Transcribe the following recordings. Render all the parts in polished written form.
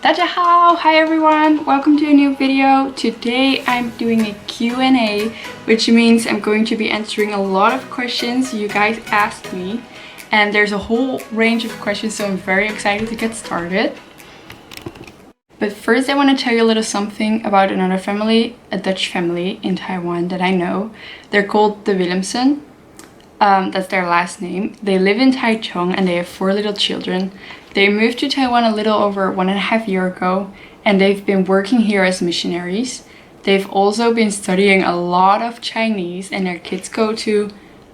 Dajahao! Hi everyone! Welcome to a new video. Today I'm doing a Q&A, which means I'm going to be answering a lot of questions you guys asked me. And there's a whole range of questions, so I'm very excited to get started. But first I want to tell you a little something about another family, a Dutch family in Taiwan that I know. They're called the Williamson. That's their last name. They live in Taichung and they have 4 little children. They moved to Taiwan a little over 1.5 years ago and they've been working here as missionaries. They've also been studying a lot of Chinese and their kids go to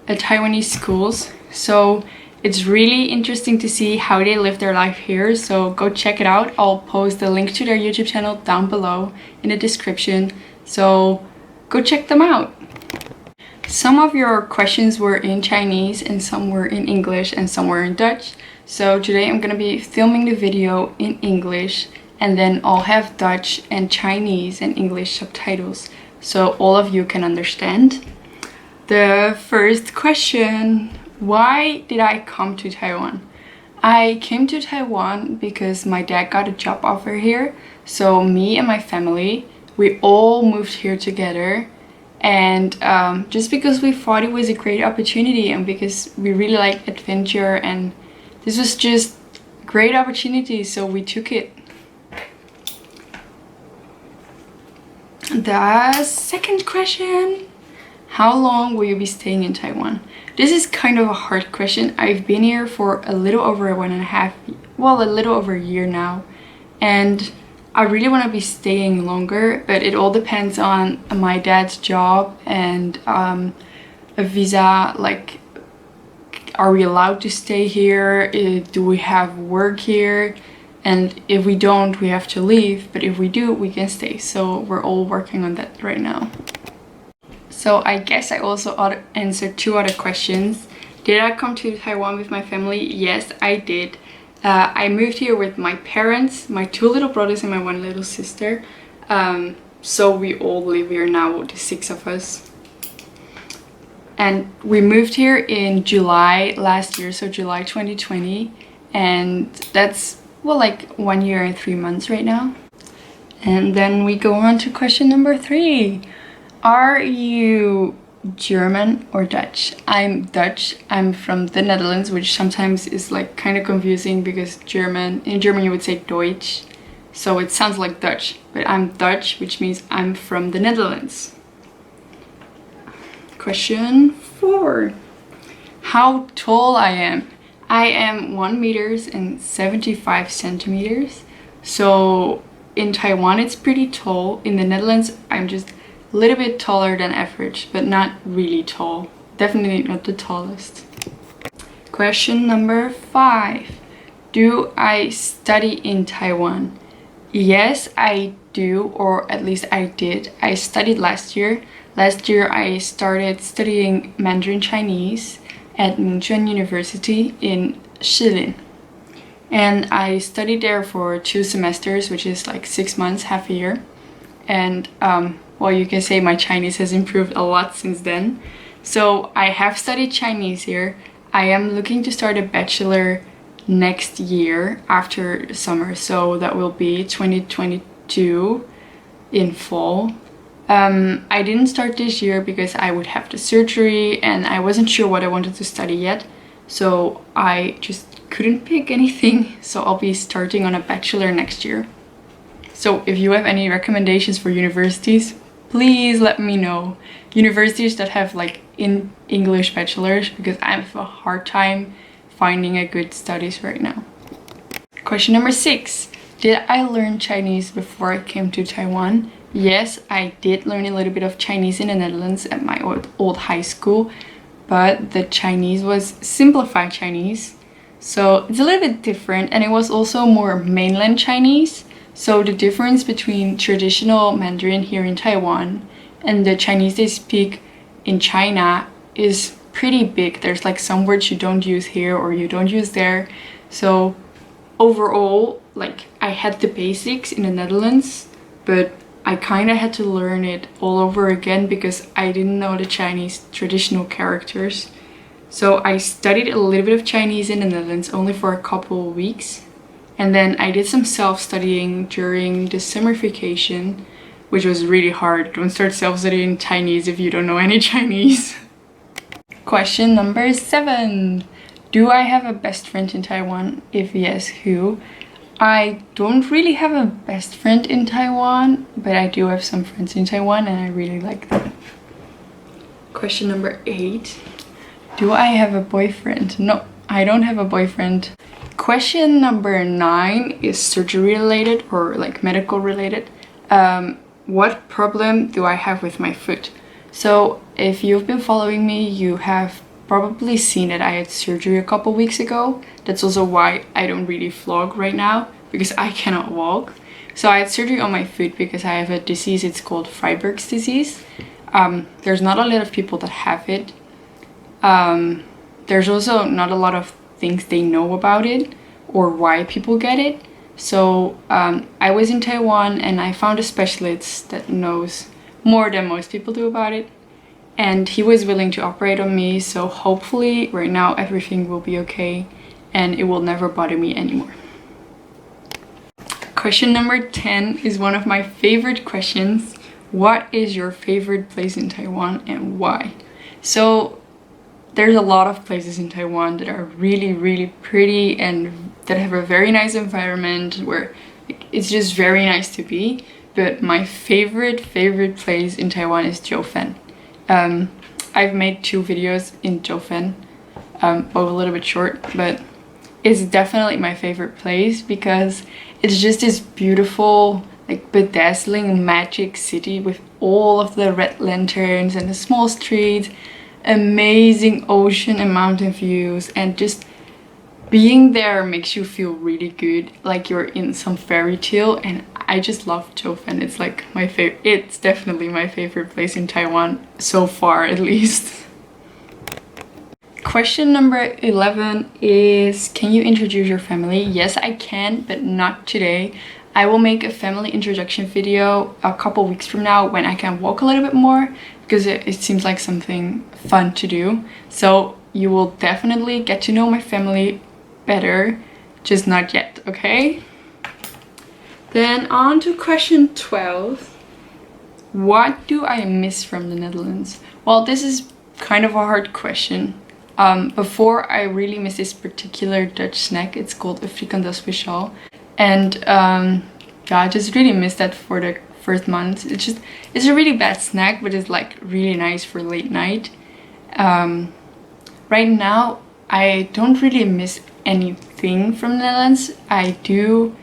Taiwanese schools. So it's really interesting to see how they live their life here. So go check it out. I'll post the link to their YouTube channel down below in the description. So go check them out. Some of your questions were in Chinese and some were in English and some were in Dutch. So today I'm gonna be filming the video in English and then I'll have Dutch and Chinese and English subtitles so all of you can understand. The first question, why did I come to Taiwan? I came to Taiwan because my dad got a job offer here. So me and my family, we all moved here together. And just because we thought it was a great opportunity and because we really like adventure and this was just a great opportunity, so we took it. The second question, how long will you be staying in Taiwan? This is kind of a hard question. I've been here for a little over a little over a year now, and I really want to be staying longer, but it all depends on my dad's job and a visa. Like, are we allowed to stay here? Do we have work here? And if we don't, we have to leave, but if we do, we can stay. So we're all working on that right now. So I guess I also answered 2 other questions. Did I come to Taiwan with my family? Yes, I did. I moved here with my parents, my 2 little brothers and my 1 little sister. So we all live here now, the 6 of us. And we moved here in July last year, so July 2020. And that's, well, like 1 year and 3 months right now. And then we go on to question number 3. Are you German or Dutch? I'm Dutch. I'm from the Netherlands, which sometimes is like kind of confusing because in German you would say Deutsch, so it sounds like Dutch, but I'm Dutch, which means I'm from the Netherlands. Question 4. How tall I am? I am 1 meters and 75 centimeters. So in Taiwan it's pretty tall. In the Netherlands I'm just a little bit taller than average, but not really tall. Definitely not the tallest. Question number 5. Do I study in Taiwan? Yes, I do, or at least I did. I studied last year. Last year I started studying Mandarin Chinese at Mingchuan University in Shilin. And I studied there for 2 semesters, which is like 6 months, half a year. And well, you can say my Chinese has improved a lot since then. So I have studied Chinese here. I am looking to start a bachelor next year after summer. So that will be 2022 in fall. I didn't start this year because I would have the surgery and I wasn't sure what I wanted to study yet. So I just couldn't pick anything. So I'll be starting on a bachelor next year. So if you have any recommendations for universities, please let me know. Universities that have like in English bachelors, because I have a hard time finding a good studies right now. Question number 6. Did I learn Chinese before I came to Taiwan? Yes, I did learn a little bit of Chinese in the Netherlands at my old high school, but the Chinese was simplified Chinese. So it's a little bit different, and it was also more mainland Chinese. So the difference between traditional Mandarin here in Taiwan and the Chinese they speak in China is pretty big. There's like some words you don't use here or you don't use there. So overall, like, I had the basics in the Netherlands, but I kind of had to learn it all over again because I didn't know the Chinese traditional characters. So I studied a little bit of Chinese in the Netherlands only for a couple of weeks. And then I did some self-studying during the summer vacation, which was really hard. Don't start self-studying Chinese if you don't know any Chinese. Question number 7. Do I have a best friend in Taiwan? If yes, who? I don't really have a best friend in Taiwan, but I do have some friends in Taiwan and I really like them. Question number 8. Do I have a boyfriend? No, I don't have a boyfriend. Question number 9 is surgery related or like medical related. What problem do I have with my foot? So if you've been following me, you have probably seen that I had surgery a couple weeks ago. That's also why I don't really vlog right now, because I cannot walk. So I had surgery on my foot because I have a disease, it's called Freiberg's disease. There's not a lot of people that have it. There's also not a lot of things they know about it or why people get it. So I was in Taiwan and I found a specialist that knows more than most people do about it. And he was willing to operate on me, so hopefully right now everything will be okay and it will never bother me anymore. Question number 10 is one of my favorite questions. What is your favorite place in Taiwan and why? So there's a lot of places in Taiwan that are really, really pretty and that have a very nice environment where it's just very nice to be. But my favorite place in Taiwan is Jiufen. I've made 2 videos in Jiufen, both a little bit short, but it's definitely my favorite place because it's just this beautiful, like bedazzling magic city with all of the red lanterns and the small streets, amazing ocean and mountain views, and just being there makes you feel really good, like you're in some fairy tale. And I just love Jiufen. It's like my favorite. It's definitely my favorite place in Taiwan so far, at least. Question number 11 is, can you introduce your family? Yes, I can, but not today. I will make a family introduction video a couple weeks from now when I can walk a little bit more, because it seems like something fun to do. So you will definitely get to know my family better, just not yet, okay? Then on to question 12. What do I miss from the Netherlands? Well, this is kind of a hard question. Before, I really miss this particular Dutch snack. It's called a frikandel speciaal. And yeah, I just really miss that for the first month. It's a really bad snack, but it's like really nice for late night. Right now, I don't really miss anything from the Netherlands. I do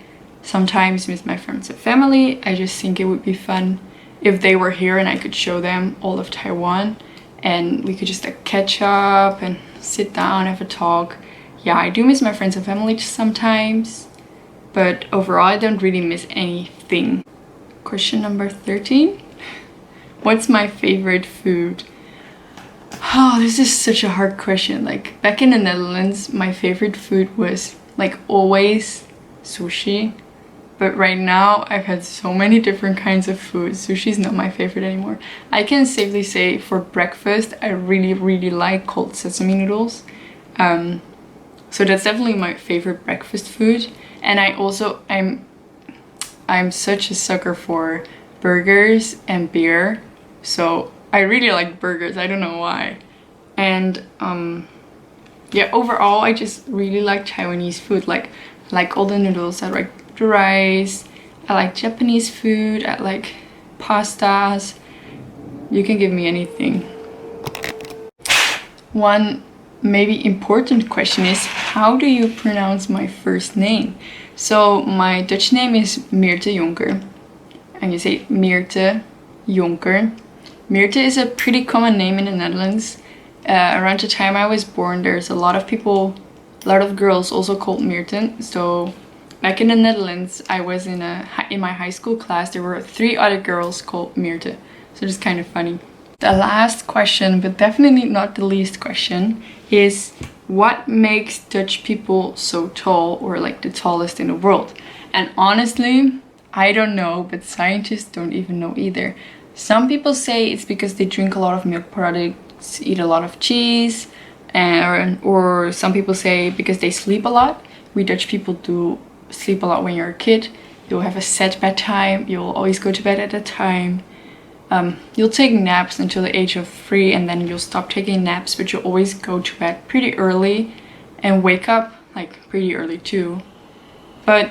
sometimes miss my friends and family. I just think it would be fun if they were here and I could show them all of Taiwan and we could just like catch up and sit down, have a talk. Yeah, I do miss my friends and family sometimes, but overall I don't really miss anything. Question number 13. What's my favorite food? Oh, this is such a hard question. Like back in the Netherlands, my favorite food was like always sushi. But right now, I've had so many different kinds of food. Sushi is not my favorite anymore. I can safely say for breakfast, I really like cold sesame noodles. So that's definitely my favorite breakfast food. And I'm such a sucker for burgers and beer. So I really like burgers. I don't know why. And yeah, overall, I just really like Taiwanese food. Like all the noodles. I like the rice. I like Japanese food. I like pastas. You can give me anything. One maybe important question is, how do you pronounce my first name? So my Dutch name is Meerte Jonker. And you say Meerte Jonker. Meerte is a pretty common name in the Netherlands. Around the time I was born, there's a lot of girls also called Meerte. So back in the Netherlands, I was in my high school class, there were 3 other girls called Meerte. So it's kind of funny. The last question, but definitely not the least question, is what makes Dutch people so tall, or like the tallest in the world? And honestly, I don't know, but scientists don't even know either. Some people say it's because they drink a lot of milk products, eat a lot of cheese, or some people say because they sleep a lot. We Dutch people do sleep a lot when you're a kid. You'll have a set bedtime. You'll always go to bed at a time. You'll take naps until the age of 3 and then you'll stop taking naps, but you'll always go to bed pretty early and wake up like pretty early too. But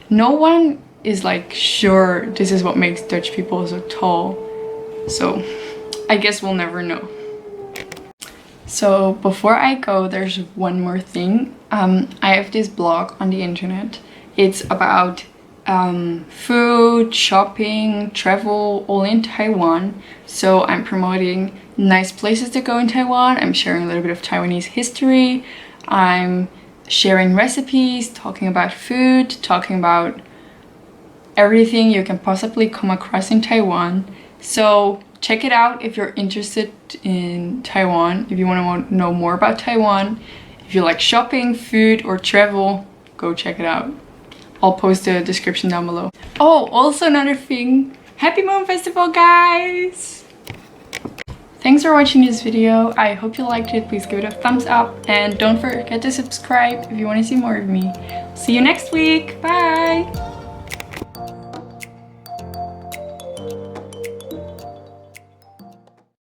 no one is like sure this is what makes Dutch people so tall. So I guess we'll never know. So before I go, there's one more thing. I have this blog on the internet. It's about food, shopping, travel, all in Taiwan. So I'm promoting nice places to go in Taiwan. I'm sharing a little bit of Taiwanese history. I'm sharing recipes, talking about food, talking about everything you can possibly come across in Taiwan. So check it out if you're interested in Taiwan, if you want to know more about Taiwan. If you like shopping, food, or travel, go check it out. I'll post the description down below. Oh, also another thing. Happy Moon Festival, guys! Thanks for watching this video. I hope you liked it. Please give it a thumbs up. And don't forget to subscribe if you want to see more of me. See you next week. Bye!